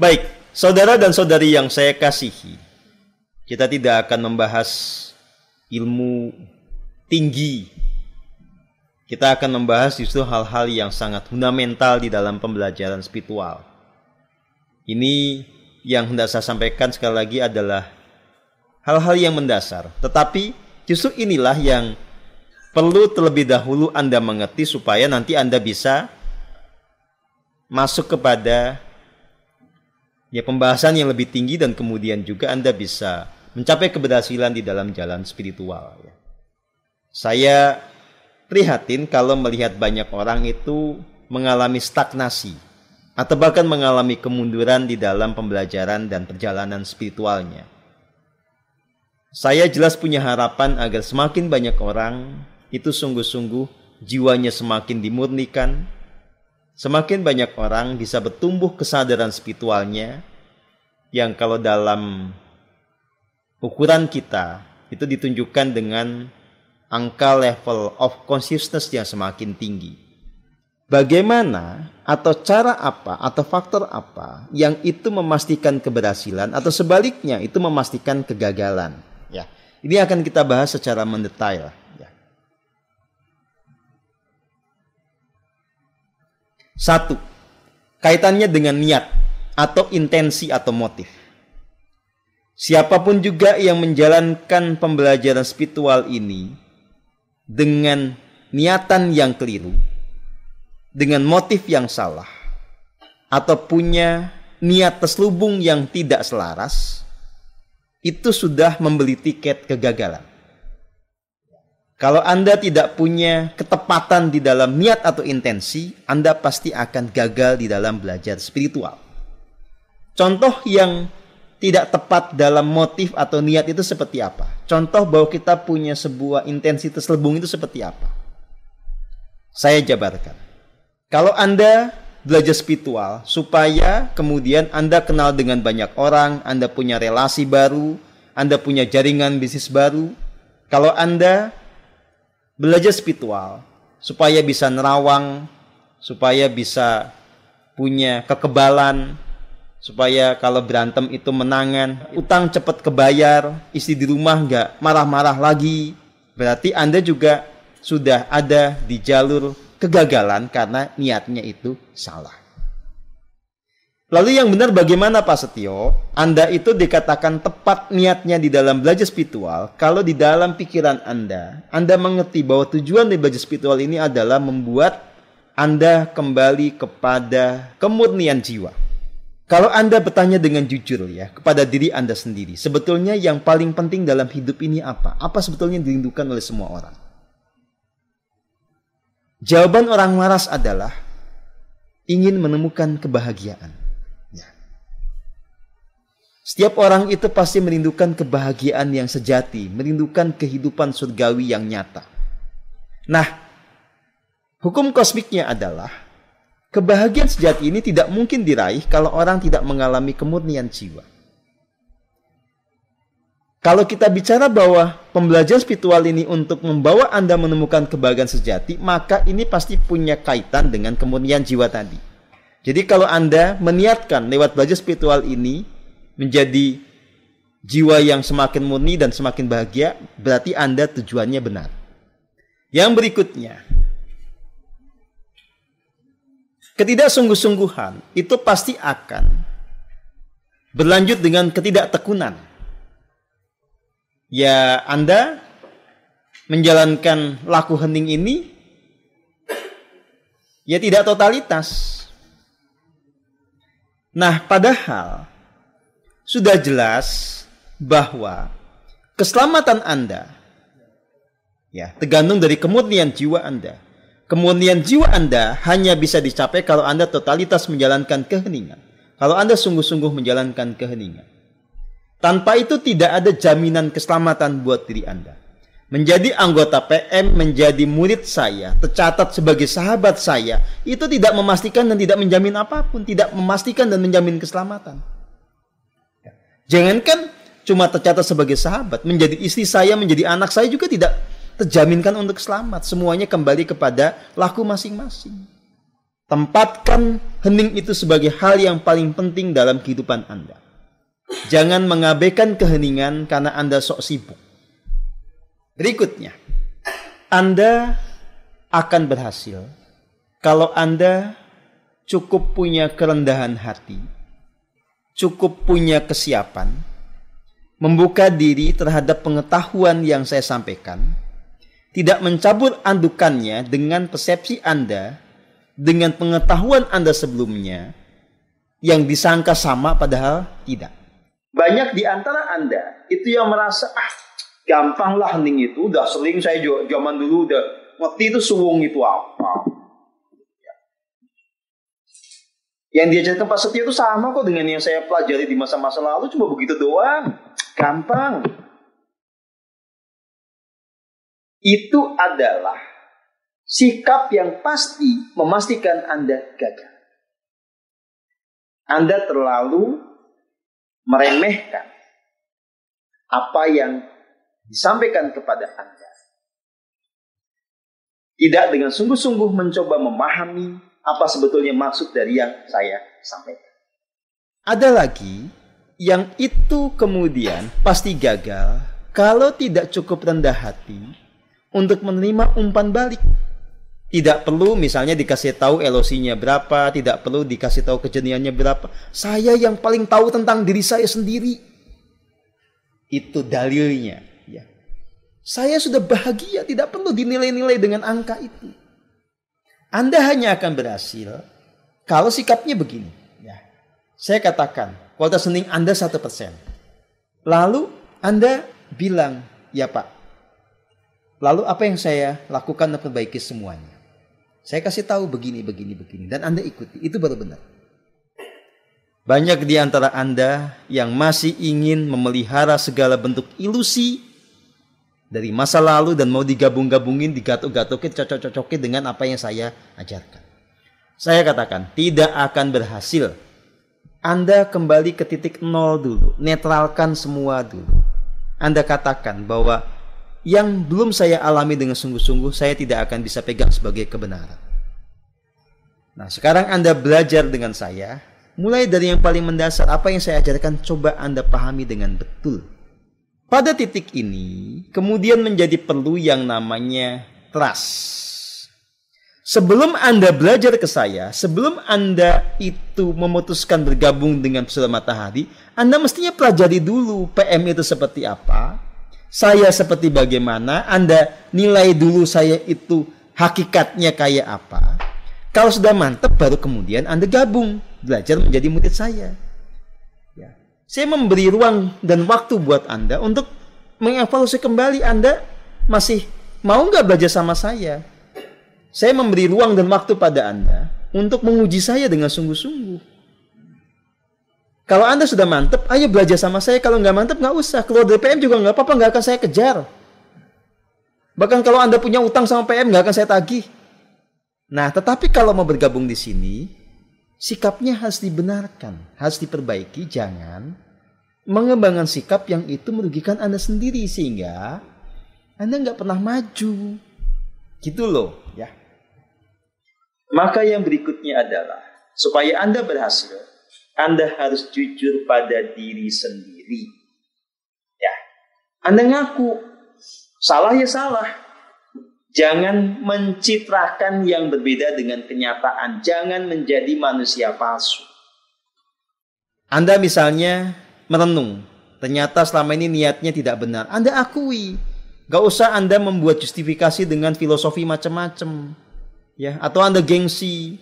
Baik, saudara dan saudari yang saya kasihi, kita tidak akan membahas ilmu tinggi. Kita akan membahas justru hal-hal yang sangat fundamental di dalam pembelajaran spiritual. Ini yang hendak saya sampaikan sekali lagi adalah hal-hal yang mendasar. Tetapi justru inilah yang perlu terlebih dahulu Anda mengerti supaya nanti Anda bisa masuk kepada pembahasan yang lebih tinggi dan kemudian juga Anda bisa mencapai keberhasilan di dalam jalan spiritual. Saya prihatin kalau melihat banyak orang itu mengalami stagnasi atau bahkan mengalami kemunduran di dalam pembelajaran dan perjalanan spiritualnya. Saya jelas punya harapan agar semakin banyak orang itu sungguh-sungguh jiwanya semakin dimurnikan, semakin banyak orang bisa bertumbuh kesadaran spiritualnya yang kalau dalam ukuran kita itu ditunjukkan dengan angka level of consciousness yang semakin tinggi. Bagaimana atau cara apa atau faktor apa yang itu memastikan keberhasilan atau sebaliknya itu memastikan kegagalan? Ya, ini akan kita bahas secara mendetail. Ya. 1. Kaitannya dengan niat atau intensi atau motif. Siapapun juga yang menjalankan pembelajaran spiritual ini dengan niatan yang keliru, dengan motif yang salah, atau punya niat terselubung yang tidak selaras, itu sudah membeli tiket kegagalan. Kalau Anda tidak punya ketepatan di dalam niat atau intensi, Anda pasti akan gagal di dalam belajar spiritual. Contoh yang tidak tepat dalam motif atau niat itu seperti apa? Contoh bahwa kita punya sebuah intensi terselubung itu seperti apa? Saya jabarkan. Kalau Anda belajar spiritual supaya kemudian Anda kenal dengan banyak orang, Anda punya relasi baru, Anda punya jaringan bisnis baru. Kalau Anda belajar spiritual supaya bisa nerawang, supaya bisa punya kekebalan, supaya kalau berantem itu menangan, utang cepat kebayar, istri di rumah nggak marah-marah lagi, berarti Anda juga sudah ada di jalur kegagalan karena niatnya itu salah. Lalu yang benar bagaimana Pak Setio? Anda itu dikatakan tepat niatnya di dalam belajar spiritual kalau di dalam pikiran Anda mengerti bahwa tujuan dari belajar spiritual ini adalah membuat Anda kembali kepada kemurnian jiwa. Kalau Anda bertanya dengan jujur ya kepada diri Anda sendiri, sebetulnya yang paling penting dalam hidup ini apa? Apa sebetulnya yang dirindukan oleh semua orang? Jawaban orang waras adalah ingin menemukan kebahagiaan. Ya. Setiap orang itu pasti merindukan kebahagiaan yang sejati, merindukan kehidupan surgawi yang nyata. Nah, hukum kosmiknya adalah kebahagiaan sejati ini tidak mungkin diraih kalau orang tidak mengalami kemurnian jiwa. Kalau kita bicara bahwa pembelajaran spiritual ini untuk membawa Anda menemukan kebahagiaan sejati, maka ini pasti punya kaitan dengan kemurnian jiwa tadi. Jadi kalau Anda meniatkan lewat belajar spiritual ini menjadi jiwa yang semakin murni dan semakin bahagia, berarti Anda tujuannya benar. Yang berikutnya, ketidaksungguh-sungguhan itu pasti akan berlanjut dengan ketidaktekunan. Ya, Anda menjalankan laku hening ini ya tidak totalitas. Nah, padahal sudah jelas bahwa keselamatan Anda ya tergantung dari kemurnian jiwa Anda. Kemurnian jiwa Anda hanya bisa dicapai kalau Anda totalitas menjalankan keheningan. Kalau Anda sungguh-sungguh menjalankan keheningan. Tanpa itu tidak ada jaminan keselamatan buat diri Anda. Menjadi anggota PM, menjadi murid saya, tercatat sebagai sahabat saya, itu tidak memastikan dan tidak menjamin apapun. Tidak memastikan dan menjamin keselamatan. Jangankan cuma tercatat sebagai sahabat, menjadi istri saya, menjadi anak saya juga tidak terjaminkan untuk selamat. Semuanya kembali kepada laku masing-masing. Tempatkan hening itu sebagai hal yang paling penting dalam kehidupan Anda. Jangan mengabaikan keheningan karena Anda sok sibuk. Berikutnya, Anda akan berhasil kalau Anda cukup punya kerendahan hati, cukup punya kesiapan, membuka diri terhadap pengetahuan yang saya sampaikan, tidak mencabut andukannya dengan persepsi Anda, dengan pengetahuan Anda sebelumnya, yang disangka sama padahal tidak. Banyak di antara Anda itu yang merasa, gampang lah hening itu, udah sering saya zaman dulu udah ngerti itu suwung itu apa. Yang diajarkan Pak Setio itu sama kok dengan yang saya pelajari di masa-masa lalu, cuma begitu doang. Gampang. Itu adalah sikap yang pasti memastikan Anda gagal. Anda terlalu meremehkan apa yang disampaikan kepada Anda. Tidak dengan sungguh-sungguh mencoba memahami apa sebetulnya maksud dari yang saya sampaikan. Ada lagi yang itu kemudian pasti gagal kalau tidak cukup rendah hati untuk menerima umpan balik. Tidak perlu misalnya dikasih tahu LOC-nya berapa, tidak perlu dikasih tahu kejeniannya berapa. Saya yang paling tahu tentang diri saya sendiri. Itu dalilnya. Ya. Saya sudah bahagia, tidak perlu dinilai-nilai dengan angka itu. Anda hanya akan berhasil kalau sikapnya begini. Ya. Saya katakan, kualitas hening Anda 1%. Lalu Anda bilang, ya Pak. Lalu apa yang saya lakukan dan perbaiki semuanya? Saya kasih tahu begini. Dan Anda ikuti. Itu baru benar. Banyak di antara Anda yang masih ingin memelihara segala bentuk ilusi dari masa lalu dan mau digabung-gabungin, digatuk-gatukin, cocok-cocokin dengan apa yang saya ajarkan. Saya katakan, tidak akan berhasil. Anda kembali ke titik nol dulu. Netralkan semua dulu. Anda katakan bahwa yang belum saya alami dengan sungguh-sungguh, saya tidak akan bisa pegang sebagai kebenaran. Nah, sekarang Anda belajar dengan saya, mulai dari yang paling mendasar, apa yang saya ajarkan, coba Anda pahami dengan betul. Pada titik ini, kemudian menjadi perlu yang namanya trust. Sebelum Anda belajar ke saya, sebelum Anda itu memutuskan bergabung dengan Pesona Matahari, Anda mestinya pelajari dulu PM itu seperti apa, saya seperti bagaimana, Anda nilai dulu saya itu hakikatnya kayak apa. Kalau sudah mantap, baru kemudian Anda gabung, belajar menjadi murid saya. Ya. Saya memberi ruang dan waktu buat Anda untuk mengevaluasi kembali Anda masih mau nggak belajar sama saya. Saya memberi ruang dan waktu pada Anda untuk menguji saya dengan sungguh-sungguh. Kalau Anda sudah mantep, ayo belajar sama saya. Kalau nggak mantep, nggak usah. Keluar dari PM juga nggak apa-apa, nggak akan saya kejar. Bahkan kalau Anda punya utang sama PM, nggak akan saya tagih. Nah, tetapi kalau mau bergabung di sini, sikapnya harus dibenarkan, harus diperbaiki. Jangan mengembangkan sikap yang itu merugikan Anda sendiri, sehingga Anda nggak pernah maju. Gitu loh, ya. Maka yang berikutnya adalah, supaya Anda berhasil, Anda harus jujur pada diri sendiri. Ya. Anda ngaku. Salah ya salah. Jangan mencitrakan yang berbeda dengan kenyataan. Jangan menjadi manusia palsu. Anda misalnya merenung. Ternyata selama ini niatnya tidak benar. Anda akui. Gak usah Anda membuat justifikasi dengan filosofi macam-macam. Ya, atau Anda gengsi.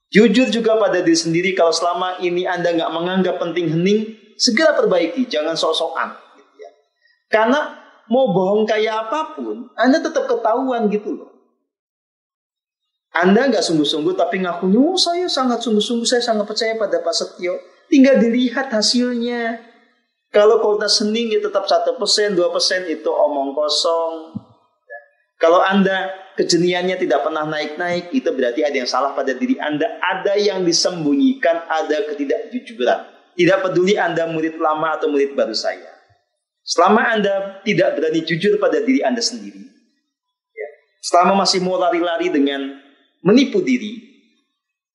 Jujur juga pada diri sendiri. Kalau selama ini Anda nggak menganggap penting hening, segera perbaiki, jangan sok-sokan. Gitu ya. Karena mau bohong kayak apapun, Anda tetap ketahuan gitu loh. Anda nggak sungguh-sungguh tapi ngakunya, saya sangat sungguh-sungguh, saya sangat percaya pada Pak Setio. Tinggal dilihat hasilnya. Kalau kualitas hening ya tetap 1%, 2% itu omong kosong. Kalau Anda kejeniannya tidak pernah naik-naik, itu berarti ada yang salah pada diri Anda. Ada yang disembunyikan, ada ketidakjujuran. Tidak peduli Anda murid lama atau murid baru saya. Selama Anda tidak berani jujur pada diri Anda sendiri, ya, selama masih mau lari-lari dengan menipu diri,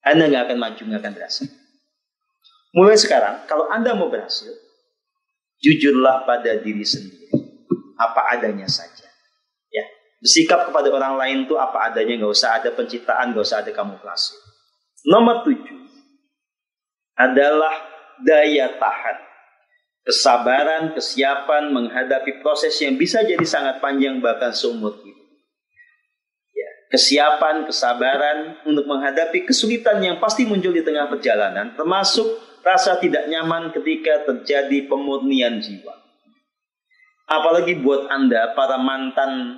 Anda nggak akan maju, nggak akan berhasil. Mulai sekarang, kalau Anda mau berhasil, jujurlah pada diri sendiri, apa adanya saja. Ya, bersikap kepada orang lain itu apa adanya, nggak usah ada pencitraan, nggak usah ada kamuflase. Nomor 7 adalah daya tahan, kesabaran, kesiapan menghadapi proses yang bisa jadi sangat panjang bahkan seumur hidup. Kesiapan, kesabaran untuk menghadapi kesulitan yang pasti muncul di tengah perjalanan, termasuk rasa tidak nyaman ketika terjadi pemurnian jiwa. Apalagi buat Anda, para mantan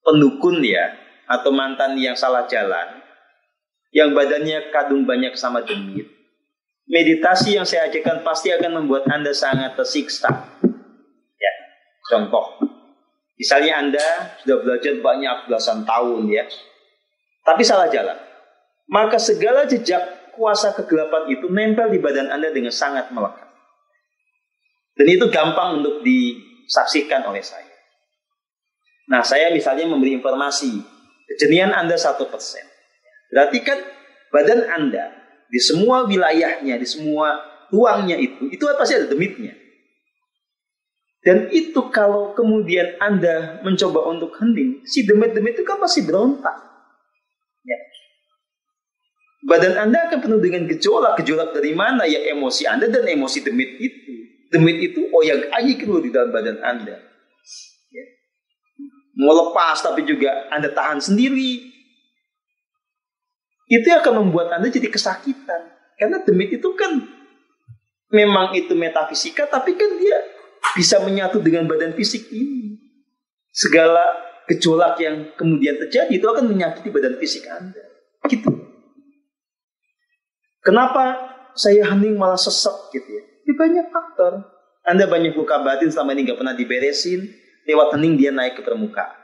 pendukun ya, atau mantan yang salah jalan, yang badannya kadung banyak sama demit. Meditasi yang saya ajarkan pasti akan membuat Anda sangat tersiksa. Ya, contoh. Misalnya Anda sudah belajar banyak belasan tahun ya, tapi salah jalan. Maka segala jejak kuasa kegelapan itu nempel di badan Anda dengan sangat melekat. Dan itu gampang untuk disaksikan oleh saya. Nah, saya misalnya memberi informasi, kejenian Anda 1%. Berarti kan badan Anda di semua wilayahnya, di semua ruangnya itu pasti ada demitnya. Dan itu kalau kemudian Anda mencoba untuk hening, si demit-demit itu kan masih berontak. Ya. Badan Anda akan penuh dengan gejolak. Gejolak dari mana? Ya emosi Anda dan emosi demit itu. Demit itu oyag-ayik di dalam badan Anda. Ya. Mau lepas tapi juga Anda tahan sendiri. Itu akan membuat Anda jadi kesakitan. Karena demit itu kan memang itu metafisika, tapi kan dia bisa menyatu dengan badan fisik ini. Segala gejolak yang kemudian terjadi itu akan menyakiti badan fisik Anda. Gitu. Kenapa saya hening malah sesek gitu ya? Ini banyak faktor. Anda banyak luka batin selama ini nggak pernah diberesin. Lewat hening dia naik ke permukaan.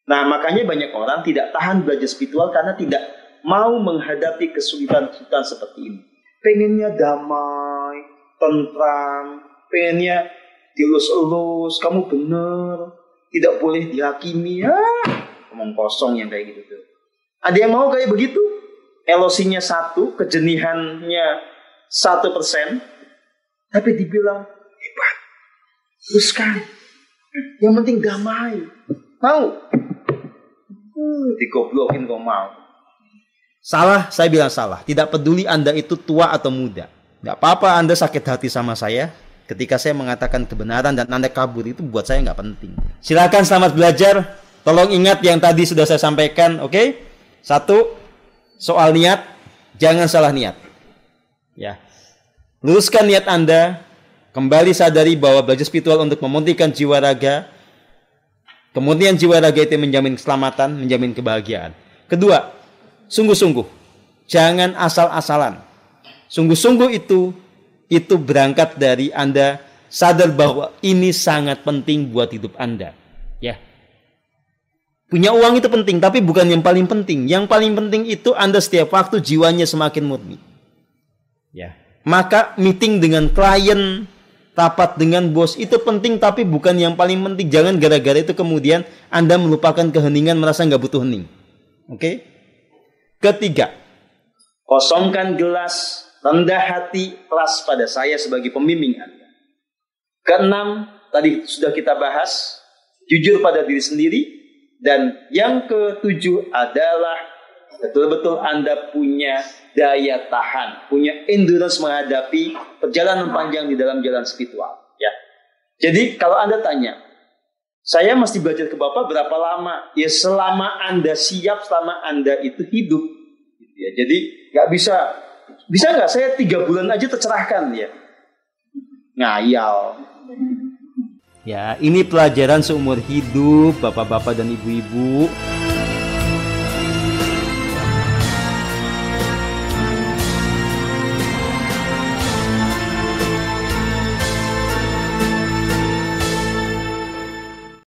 Nah makanya banyak orang tidak tahan belajar spiritual karena tidak mau menghadapi kesulitan-kesulitan seperti ini. Pengennya damai, tentram, pengennya dilus-elus, kamu benar, tidak boleh dihakimi. Ngomong kosong yang kayak gitu tuh. Ada yang mau kayak begitu? Elosinya 1, kejenihannya 1%, tapi dibilang hebat, teruskan. Yang penting damai. Mau? Digoblokin kok mau. Salah, saya bilang salah. Tidak peduli Anda itu tua atau muda. Tidak apa-apa Anda sakit hati sama saya. Ketika saya mengatakan kebenaran dan Anda kabur, itu buat saya nggak penting. Silakan selamat belajar. Tolong ingat yang tadi sudah saya sampaikan, oke? 1, soal niat, jangan salah niat. Ya, luruskan niat Anda. Kembali sadari bahwa belajar spiritual untuk memutihkan jiwa raga. Kemudian jiwa raga itu menjamin keselamatan, menjamin kebahagiaan. Kedua, sungguh-sungguh, jangan asal-asalan. Sungguh-sungguh itu berangkat dari Anda sadar bahwa ini sangat penting buat hidup Anda. Ya. Punya uang itu penting, tapi bukan yang paling penting. Yang paling penting itu Anda setiap waktu jiwanya semakin murni. Ya. Maka meeting dengan klien, rapat dengan bos itu penting, tapi bukan yang paling penting. Jangan gara-gara itu kemudian Anda melupakan keheningan, merasa nggak butuh hening. Oke? Ketiga, kosongkan gelas, rendah hati, ikhlas pada saya sebagai pembimbing Anda. Keenam, tadi sudah kita bahas, jujur pada diri sendiri. Dan yang ketujuh adalah betul-betul Anda punya daya tahan, punya endurance menghadapi perjalanan panjang di dalam jalan spiritual. Ya. Jadi kalau Anda tanya, saya mesti belajar ke Bapak berapa lama? Ya selama Anda siap, selama Anda itu hidup. Ya, jadi nggak bisa nggak saya 3 bulan aja tercerahkan ya? Ngayal. Ya, ini pelajaran seumur hidup Bapak-bapak dan ibu-ibu.